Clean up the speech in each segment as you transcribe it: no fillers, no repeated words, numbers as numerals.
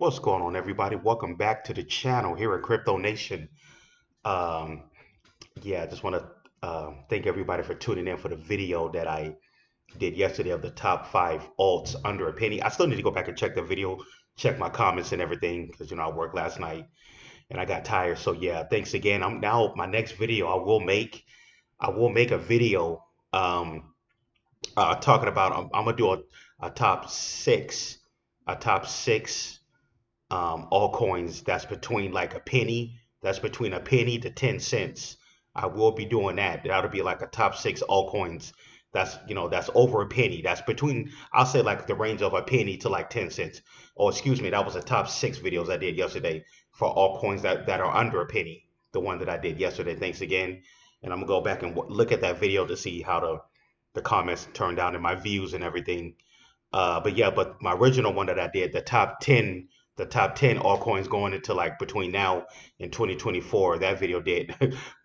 What's going on, everybody? Welcome back to the channel here at Crypto Nation. Um, yeah, I just want to thank everybody for tuning in for the video that I did yesterday of the top five alts under a penny. I still need to go back and check the video, check my comments and everything because I worked last night and I got tired. So yeah, thanks again. I'm now my next video I will make a video talking about I'm gonna do a top six a top six altcoins that's between a penny to 10 cents. I will be doing that. That'll be like a top six altcoins. That's over a penny. That's between, I'll say like the range of a penny to like 10 cents. Oh, excuse me. That was the top six videos I did yesterday for altcoins that are under a penny. The one that I did yesterday. Thanks again. And I'm gonna go back and look at that video to see how the comments turned out and my views and everything. But my original one that I did, the top 10 altcoins going into like between now and 2024, that video did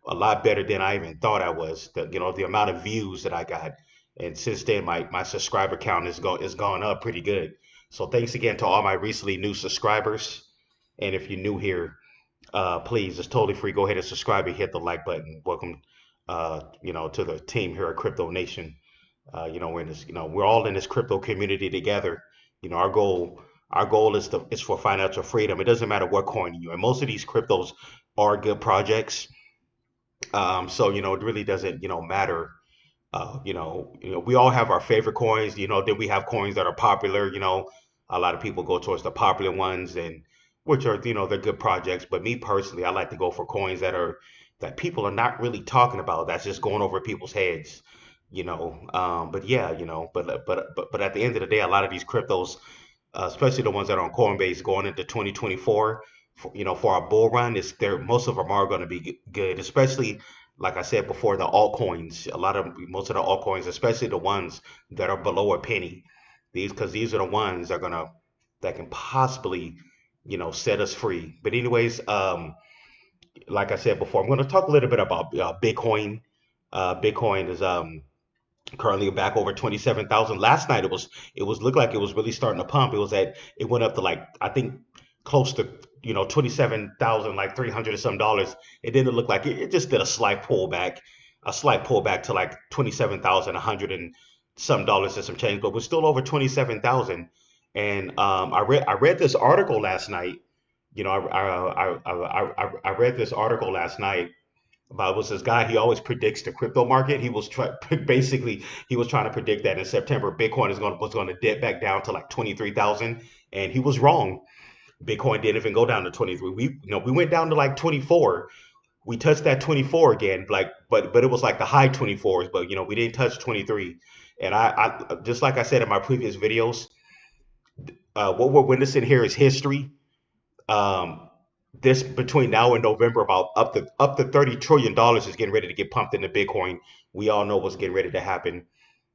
a lot better than I even thought I was. The amount of views that I got, and since then my subscriber count is gone up pretty good. So thanks again to all my recently new subscribers. And if you're new here, please, it's totally free. Go ahead and subscribe and hit the like button. Welcome, to the team here at Crypto Nation. We're in this, we're all in this crypto community together. Our goal is for financial freedom. It doesn't matter what coin you, and most of these cryptos are good projects. It really doesn't, matter. We all have our favorite coins. Then we have coins that are popular. A lot of people go towards the popular ones, and which are, they're good projects. But me personally, I like to go for coins that people are not really talking about. That's just going over people's heads. But yeah, but at the end of the day, a lot of these cryptos, especially the ones that are on Coinbase going into 2024, for our bull run, is there most of them are going to be good, especially like I said before, the altcoins. Most of the altcoins, especially the ones that are below a penny, these are the ones that can possibly, set us free. But anyways, like I said before, I'm going to talk a little bit about Bitcoin. Bitcoin is currently back over 27,000. Last night it was looked like it was really starting to pump. It went up to like, I think, close to 27,000, like 300 or some dollars. It didn't look like it just did a slight pullback to like 27,000, 100 and some dollars and some change, but we're still over 27,000. And I read this article last night. I read this article last night about, was this guy. He always predicts the crypto market. Basically he was trying to predict that in September Bitcoin was going to dip back down to like 23,000, and he was wrong. Bitcoin didn't even go down to 23. We went down to like 24. We touched that 24 again, like, but it was like the high 24s, but we didn't touch 23. And I just like I said in my previous videos, what we're witnessing here is history. um, this between now and November, about up to $30 trillion is getting ready to get pumped into Bitcoin. We all know what's getting ready to happen.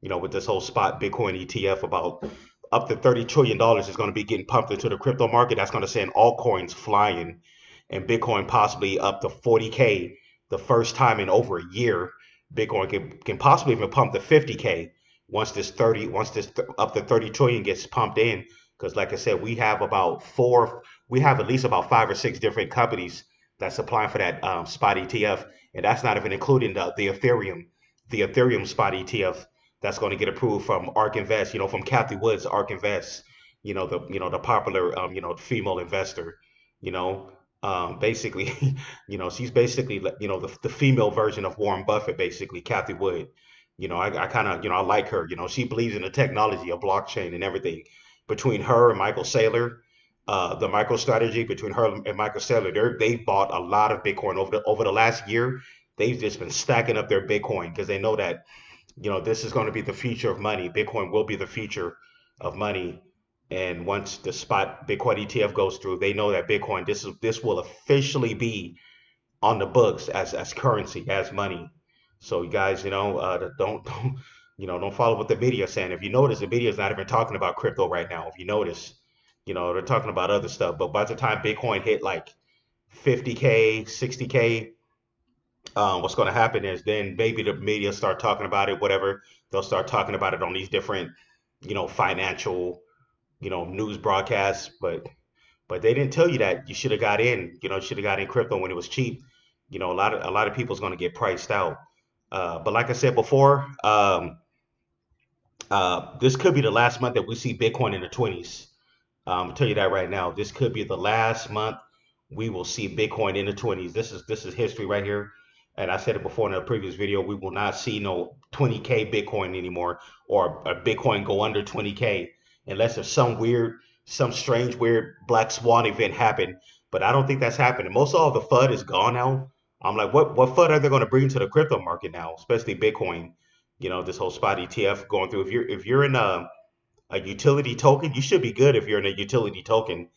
With this whole spot Bitcoin ETF, about up to $30 trillion is going to be getting pumped into the crypto market. That's going to send altcoins flying, and Bitcoin possibly up to 40K the first time in over a year. Bitcoin can possibly even pump to 50K once this up to 30 trillion gets pumped in. Because like I said, we have at least about five or six different companies that's applying for that spot ETF, and that's not even including the Ethereum spot ETF that's going to get approved from ARK Invest, from Kathy Wood's ARK Invest, the popular female investor, you know, basically, she's basically the female version of Warren Buffett, basically Kathy Wood. I kind of I like her. She believes in the technology of blockchain and everything. Between her and Michael Saylor, the micro strategy between her and Michael Saylor, they bought a lot of Bitcoin over the last year. They've just been stacking up their Bitcoin because they know that this is going to be the future of money. Bitcoin will be the future of money. And once the spot Bitcoin ETF goes through, they know that Bitcoin this will officially be on the books as currency, as money. So you guys, don't follow what the media is saying. If you notice, the media is not even talking about crypto right now. If you notice, they're talking about other stuff. But by the time Bitcoin hit like 50K, 60K, what's going to happen is then maybe the media start talking about it. Whatever, they'll start talking about it on these different, financial, news broadcasts. But But they didn't tell you that you should have got in. Should have got in crypto when it was cheap. A lot of people's going to get priced out. But like I said before, this could be the last month that we see Bitcoin in the 20s. I'll tell you that right now. This could be the last month we will see Bitcoin in the 20s. This is history right here. And I said it before in a previous video. We will not see no 20K Bitcoin anymore, or a Bitcoin go under 20K, unless there's some strange, weird black swan event happen. But I don't think that's happening. Most of all the FUD is gone now. I'm like, what FUD are they going to bring to the crypto market now, especially Bitcoin? This whole spot ETF going through. If you're in a utility token, you should be good if you're in a utility token.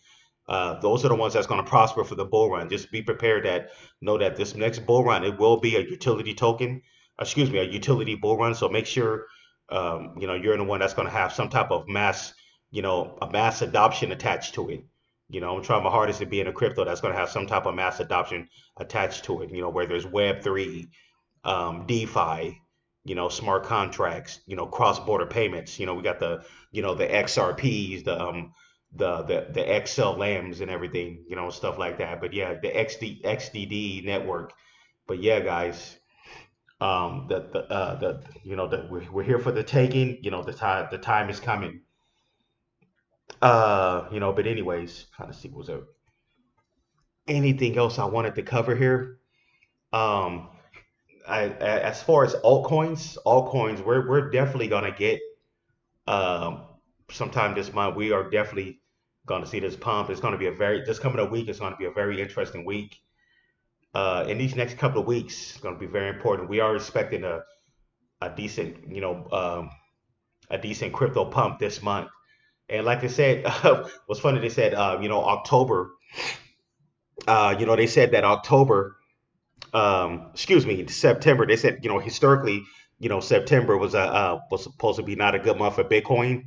Those are the ones that's going to prosper for the bull run. Just be prepared that know that this next bull run, it will be a utility token, excuse me, a utility bull run. So make sure you're in the one that's going to have some type of a mass adoption attached to it. I'm trying my hardest to be in a crypto that's going to have some type of mass adoption attached to it. Where there's Web3, DeFi, smart contracts, cross-border payments. We got the XRPs, the XLMs and everything, stuff like that. But yeah, the XDD network. But yeah, guys, we're here for the taking. The time is coming. But anyways, trying to see was there anything else I wanted to cover here. Um, as far as altcoins, we're definitely gonna get um sometime this month. We are definitely gonna see this pump. It's gonna be this coming a week. It's gonna be a very interesting week. In these next couple of weeks, it's gonna be very important. We are expecting a decent, a decent crypto pump this month. And like I said, what's funny, they said, October. They said that October, excuse me, September. They said, historically, September was supposed to be not a good month for Bitcoin.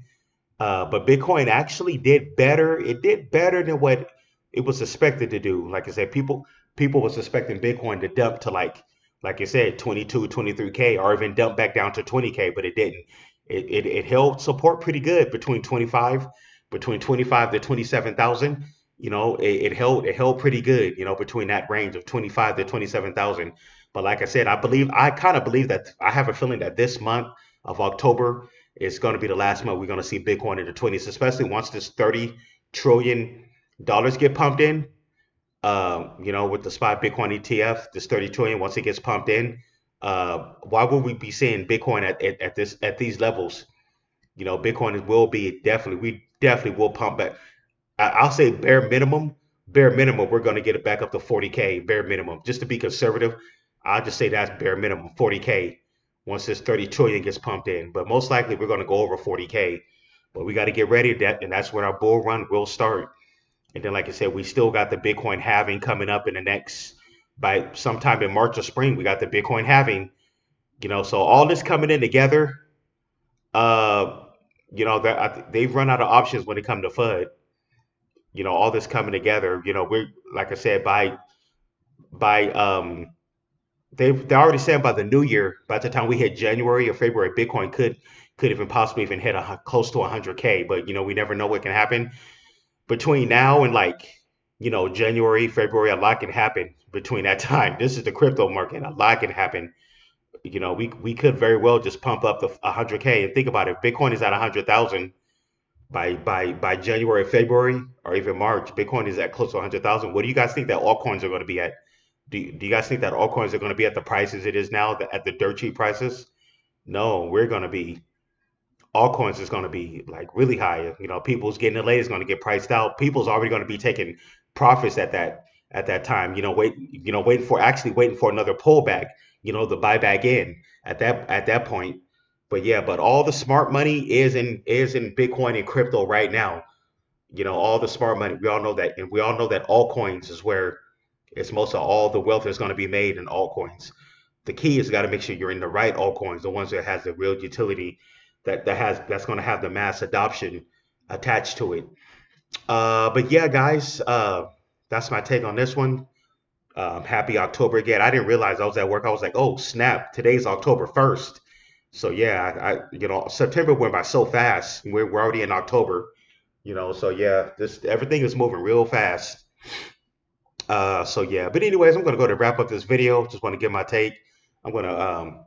But Bitcoin actually did better. It did better than what it was expected to do. Like I said, people was expecting Bitcoin to dump to like I said, 22, 23K, or even dump back down to 20K, but it didn't. It held support pretty good between 25 to 27,000. It held pretty good, between that range of 25 to 27,000. But like I said, I kind of believe that I have a feeling that this month of October is going to be the last month we're going to see Bitcoin in the 20s, especially once this $30 trillion get pumped in. With the spot Bitcoin ETF, this 30 trillion, once it gets pumped in, why would we be seeing Bitcoin at these levels? Bitcoin will be definitely, we definitely will pump back. I'll say bare minimum, we're going to get it back up to 40K, bare minimum. Just to be conservative, I'll just say that's bare minimum, 40K, once this 30 trillion gets pumped in. But most likely we're going to go over 40K. But we got to get ready to that, and that's when our bull run will start. And then, like I said, we still got the Bitcoin halving coming up in the next, by sometime in March or spring, we got the Bitcoin halving. So all this coming in together, uh, they've run out of options when it comes to FUD. All this coming together, we're, like I said, by they're already saying by the new year, by the time we hit January or February, Bitcoin could even possibly even hit close to 100K. But we never know what can happen between now and January, February. A lot can happen between that time. This is the crypto market. A lot can happen. We could very well just pump up the 100K. And think about it. If Bitcoin is at 100,000 by January, February, or even March. Bitcoin is at close to 100,000. What do you guys think that altcoins are going to be at? Do you guys think that altcoins are going to be at the prices it is now, at the dirt cheap prices? No, we're going to be altcoins is going to be like really high. People's getting delayed is going to get priced out. People's already going to be taking profits at that time. Waiting for another pullback. The buyback in at that point. But yeah, but all the smart money is in Bitcoin and crypto right now. All the smart money. We all know that, and we all know that altcoins is where it's most of all the wealth is going to be made in altcoins. The key is got to make sure you're in the right altcoins, the ones that has the real utility, that's going to have the mass adoption attached to it. But yeah, guys, that's my take on this one. Happy October again. I didn't realize I was at work. I was like, oh snap, today's October 1st. So yeah, September went by so fast. We're already in October. So yeah, this everything is moving real fast. So yeah, but anyways, I'm gonna go to wrap up this video. Just want to give my take. I'm gonna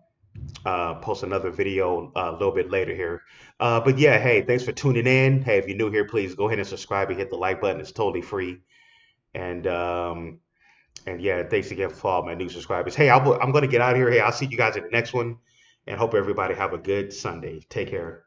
post another video a little bit later here. But yeah, hey, thanks for tuning in. Hey, if you're new here, please go ahead and subscribe and hit the like button. It's totally free. And yeah, thanks again for all my new subscribers. Hey, I'm gonna get out of here. Hey, I'll see you guys in the next one, and hope everybody have a good Sunday. Take care.